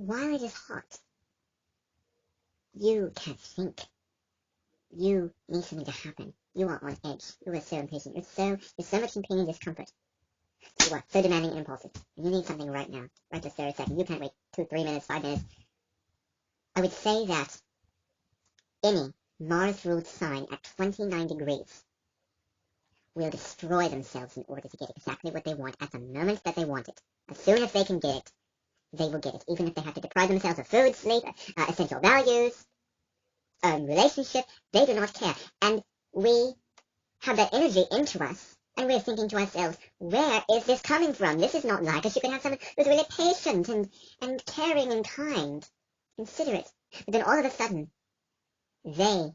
while it is hot, you can't think. You need something to happen. You are on edge. You are so impatient. You're so much in pain and discomfort. So you are so demanding and impulsive. And you need something right now. Right this very second. You can't wait 2, 3 minutes, 5 minutes. I would say that any Mars-ruled sign at 29 degrees will destroy themselves in order to get exactly what they want at the moment that they want it. As soon as they can get it, they will get it. Even if they have to deprive themselves of food, sleep, essential values, relationship, they do not care. And we have that energy into us, and we're thinking to ourselves, where is this coming from? This is not like us. You can have someone who's really patient and caring and kind, considerate. But then all of a sudden, they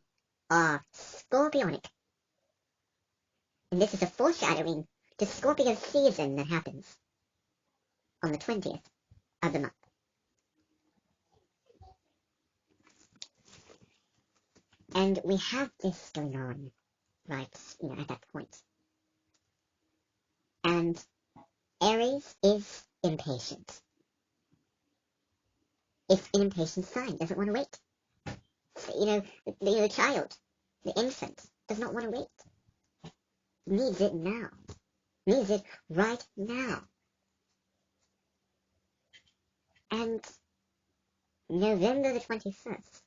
are scorpionic. And this is a foreshadowing to Scorpio season that happens on the 20th of the month. And we have this going on, right, at that point. And Aries is impatient. It's an impatient sign, doesn't want to wait. So, the child, the infant, does not want to wait. Needs it now. Needs it right now. And November the 21st,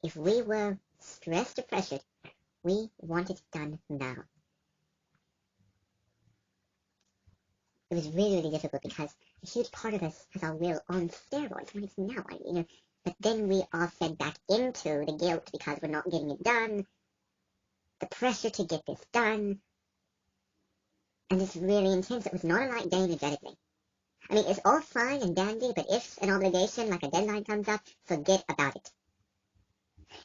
if we were stressed or pressured, we want it done now. It was really, really difficult because a huge part of us has our will on steroids when it's now, but then we are fed back into the guilt because we're not getting it done, the pressure to get this done, and it's really intense. It was not a light day energetically. I mean, it's all fine and dandy, but if an obligation like a deadline comes up, forget about it.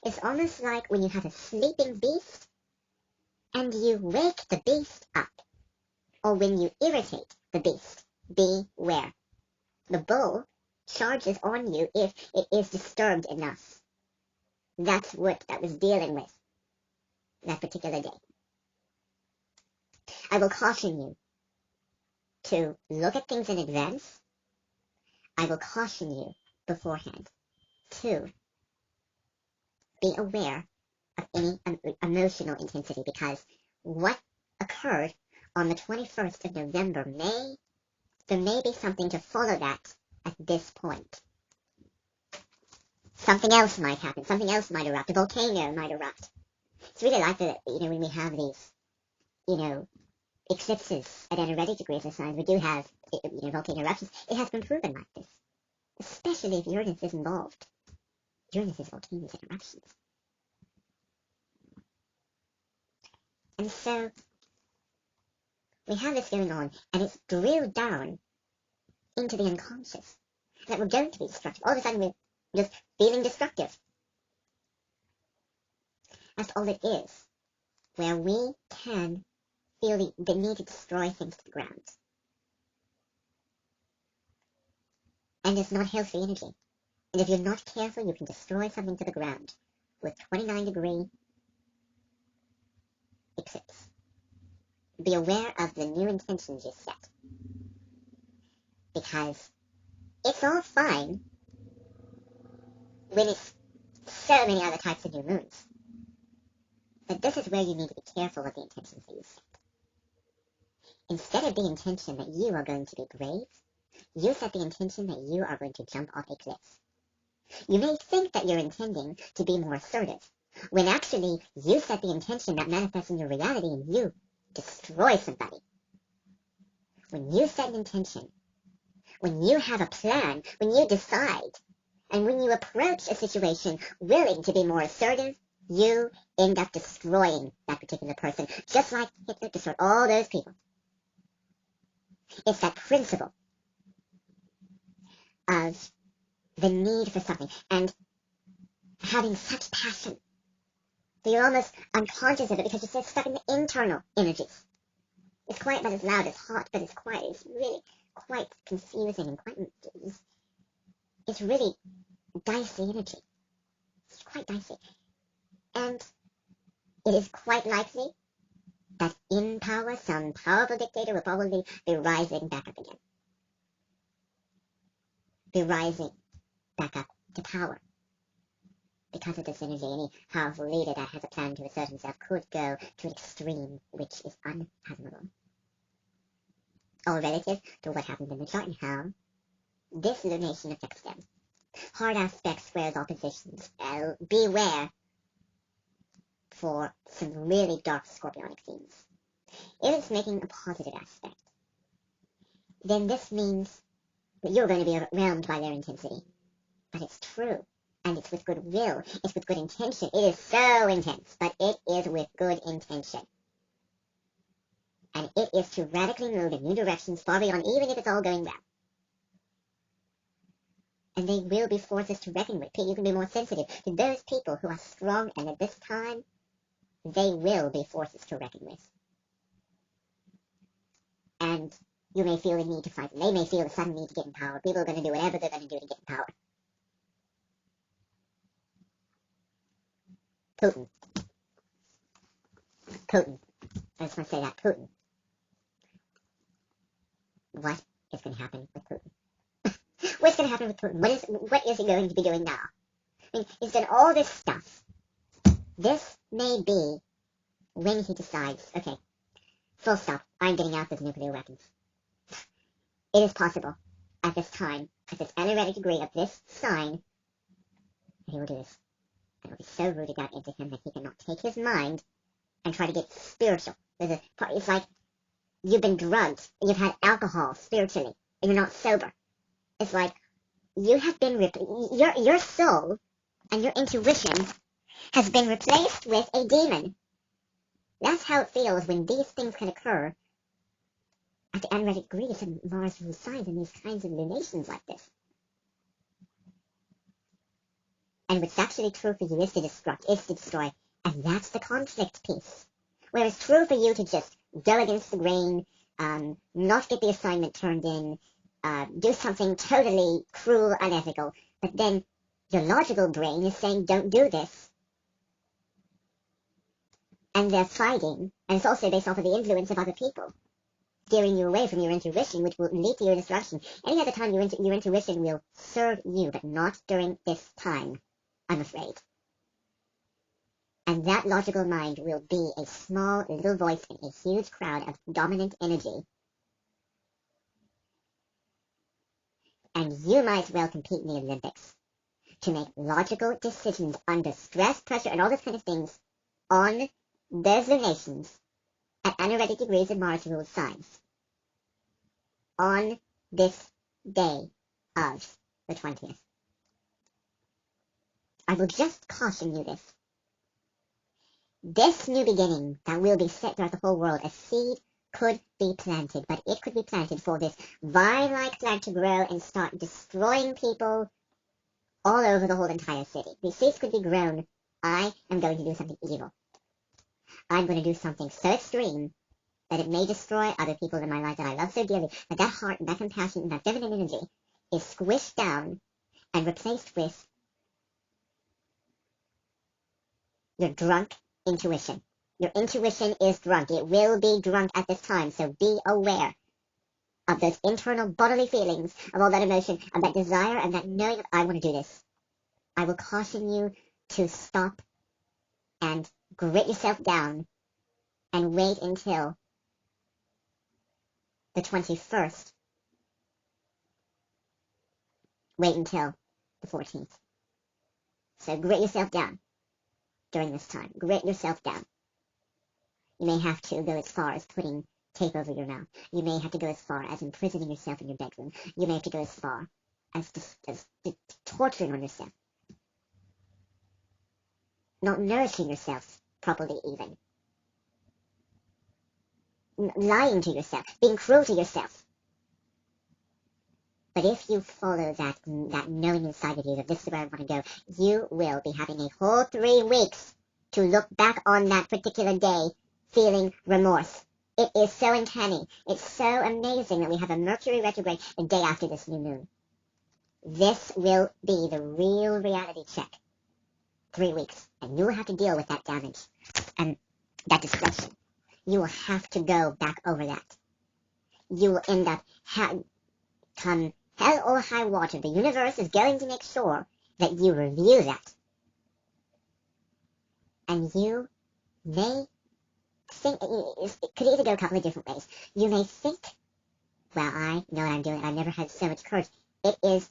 It's almost like when you have a sleeping beast and you wake the beast up, or when you irritate the beast. Beware. The bull charges on you if it is disturbed enough. That's what that was dealing with that particular day. I will caution you to look at things in advance. I will caution you beforehand to be aware of any emotional intensity, because what occurred on the 21st of November there may be something to follow that at this point. Something else might happen. Something else might erupt. A volcano might erupt. It's really like that, when we have these, eclipses at energetic degrees of signs, we do have, volcano eruptions. It has been proven like this. Especially if Uranus is involved. Uranus is volcanoes and eruptions. And so, we have this going on, and it's drilled down into the unconscious, that we're going to be destructive. All of a sudden, we're just feeling destructive. That's all it is, where we can feel the need to destroy things to the ground. And it's not healthy energy. And if you're not careful, you can destroy something to the ground with 29-degree eclipse. Be aware of the new intentions you set. Because it's all fine when it's so many other types of new moons. But this is where you need to be careful of the intentions that you set. Instead of the intention that you are going to be brave, you set the intention that you are going to jump off a cliff. You may think that you're intending to be more assertive, when actually you set the intention that manifests in your reality and you destroy somebody. When you set an intention, when you have a plan, when you decide, and when you approach a situation willing to be more assertive, you end up destroying that particular person, just like Hitler destroyed all those people. It's that principle of the need for something and having such passion that you're almost unconscious of it because you're so stuck in the internal energies. It's quiet but it's loud, it's hot but it's quiet. It's really quite confusing and quite, it's really dicey energy. It's quite dicey. And it is quite likely that in power, some powerful dictator will probably be rising back up again. be rising back up to power. Because of this energy, any powerful leader that has a plan to assert himself could go to an extreme which is unfathomable. All relative to what happened in the chart and how this lunation affects them. Hard aspects, squares, oppositions. Beware for some really dark scorpionic themes. If it's making a positive aspect, then this means that you're going to be overwhelmed by their intensity. But it's true, and it's with good will, it's with good intention. It is so intense, but it is with good intention. And it is to radically move in new directions far beyond, even if it's all going well. And they will be forces to reckon with. You can be more sensitive to those people who are strong, and at this time, they will be forces to reckon with. And you may feel the need to fight them. They may feel the sudden need to get in power. People are going to do whatever they're going to do to get in power. Putin. I just want to say that. Putin. What is going to happen with Putin? What's going to happen with Putin? What is he going to be doing now? I mean, he's done all this stuff. This may be when he decides, okay, full stop, I'm getting out those nuclear weapons. It is possible, at this time, at this energetic degree of this sign, that he will do this. It will be so rooted out into him that he cannot take his mind and try to get spiritual. It's like you've been drugged, and you've had alcohol spiritually, and you're not sober. It's like you have been your soul and your intuition has been replaced with a demon. That's how it feels when these things can occur at the energetic degrees of Mars rules signs and these kinds of lunations like this. And what's actually true for you is to destruct, is to destroy, and that's the conflict piece. Where it's true for you to just go against the grain, not get the assignment turned in, do something totally cruel, unethical, but then your logical brain is saying, don't do this. And they're fighting, and it's also based off of the influence of other people, steering you away from your intuition, which will lead to your destruction. Any other time your intuition will serve you, but not during this time, I'm afraid. And that logical mind will be a small little voice in a huge crowd of dominant energy. And you might as well compete in the Olympics to make logical decisions under stress, pressure, and all those kind of things on those nations at energetic degrees of Mars ruled signs on this day of the 20th. I will just caution you this. This new beginning that will be set throughout the whole world, a seed could be planted, but it could be planted for this vine-like plant to grow and start destroying people all over the whole entire city. These seeds could be grown. I am going to do something evil. I'm going to do something so extreme that it may destroy other people in my life that I love so dearly, that that heart and that compassion and that feminine energy is squished down and replaced with your drunk intuition. Your intuition is drunk. It will be drunk at this time, so be aware of those internal bodily feelings, of all that emotion, of that desire, and that knowing that I want to do this. I will caution you to stop and grit yourself down and wait until the 21st. Wait until the 14th. So grit yourself down during this time. Grit yourself down. You may have to go as far as putting tape over your mouth. You may have to go as far as imprisoning yourself in your bedroom. You may have to go as far as torturing on yourself. Not nourishing yourself properly even. Lying to yourself. Being cruel to yourself. But if you follow that knowing inside of you that this is where I want to go, you will be having a whole 3 weeks to look back on that particular day feeling remorse. It is so uncanny. It's so amazing that we have a Mercury retrograde the day after this new moon. This will be the real reality check. 3 weeks. And you will have to deal with that damage and that destruction. You will have to go back over that. You will end up come hell or high water, the universe is going to make sure that you review that. And you may think, it could either go a couple of different ways. You may think, well, I know what I'm doing, I've never had so much courage. It is,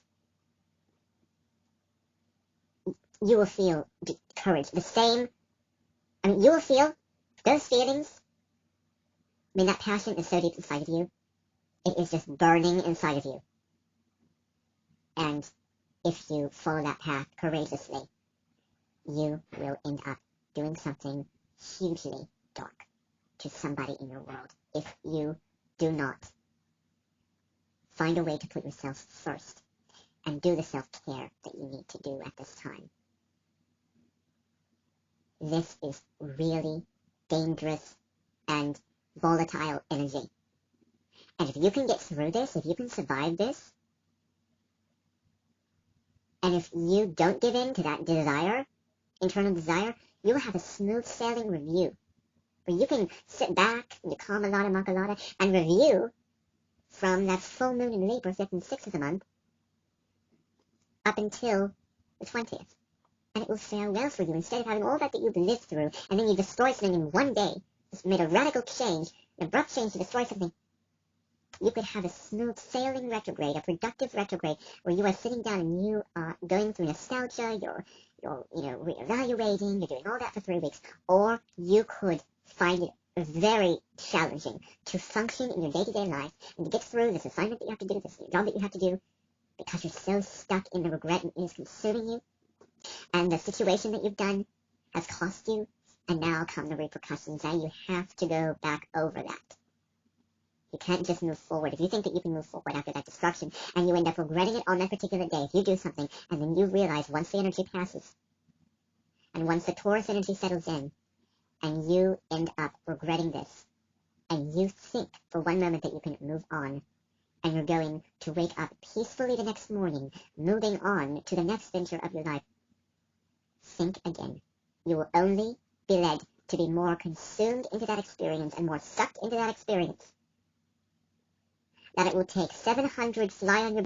you will feel courage. The same, you will feel those feelings. That passion is so deep inside of you. It is just burning inside of you. And if you follow that path courageously, you will end up doing something hugely dark to somebody in your world if you do not find a way to put yourself first and do the self-care that you need to do at this time. This is really dangerous and volatile energy. And if you can get through this, if you can survive this, and if you don't give in to that desire, internal desire, you will have a smooth sailing review where you can sit back in your Kamalata Makalata and review from that full moon in Libra, 5th and 6th of the month, up until the 20th. And it will fare well for you instead of having all that you've lived through, and then you destroy something in one day, just made a radical change, an abrupt change to destroy something. You could have a smooth sailing retrograde, a productive retrograde, where you are sitting down and you are going through nostalgia, you're reevaluating, you're doing all that for 3 weeks. Or you could find it very challenging to function in your day-to-day life and to get through this assignment that you have to do, this job that you have to do, because you're so stuck in the regret and it is consuming you. And the situation that you've done has cost you, and now come the repercussions, and you have to go back over that. You can't just move forward. If you think that you can move forward after that destruction, and you end up regretting it on that particular day, if you do something, and then you realize once the energy passes, and once the Taurus energy settles in, and you end up regretting this, and you think for one moment that you can move on, and you're going to wake up peacefully the next morning, moving on to the next venture of your life, think again. You will only be led to be more consumed into that experience and more sucked into that experience, that it will take 700 fly on your